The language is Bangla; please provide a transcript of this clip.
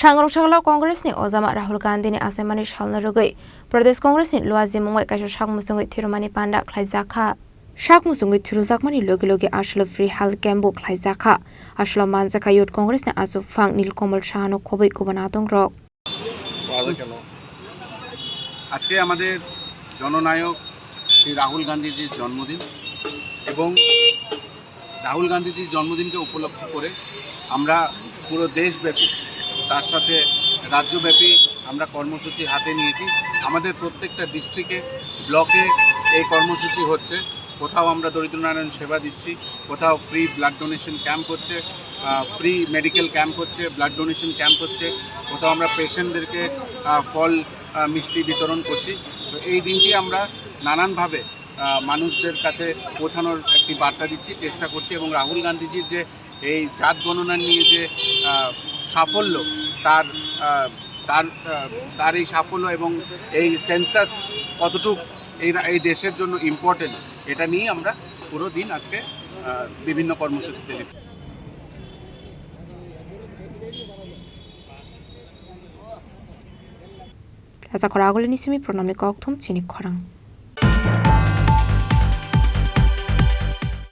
Sangrong Congressni Ozama Rahul Gandhi ni Asemani Shalnarugui, Pradesh Congressni Luazi Mungwai Kasho Shakmusungui Tirumani Panda Klaizaka. Shakmusungui Tiruzakmani Logi Ashlo Free Health Cambo Klaizaka, Ashlo Manzaka Youth Congress ni Asu Fang Nil Komal Shahano Kobi Kubanatong Rock. আজকে আমাদের জননায়ক শ্রী রাহুল গান্ধীজির জন্মদিন এবং রাহুল গান্ধীজির জন্মদিনকে উপলক্ষ করে আমরা পুরো দেশব্যাপী তার সাথে রাজ্যব্যাপী আমরা কর্মসূচি হাতে নিয়েছি। আমাদের প্রত্যেকটা ডিস্ট্রিক্টে ব্লকে এই কর্মসূচি হচ্ছে। কোথাও আমরা দরিদ্রনারায়ণ সেবা দিচ্ছি, কোথাও ফ্রি ব্লাড ডোনেশন ক্যাম্প হচ্ছে, ফ্রি মেডিকেল ক্যাম্প হচ্ছে, ব্লাড ডোনেশন ক্যাম্প হচ্ছে, কোথাও আমরা পেশেন্টদেরকে ফল মিষ্টি বিতরণ করছি। তো এই দিনটি আমরা নানানভাবে মানুষদের কাছে পৌঁছানোর একটি বার্তা দিচ্ছি, চেষ্টা করছি এবং রাহুল গান্ধীজির যে এই জাত গণনা নিয়ে যে সাফল্য, তার তার তার এই সাফল্য এবং এই সেন্সাস কতটুকু এই দেশের জন্য ইম্পর্টেন্ট, এটা নিয়ে আমরা পুরো দিন আজকে বিভিন্ন কর্মসূচিতে লিপ্ত। Zakora agulini simi pronami koktum chinik khorang.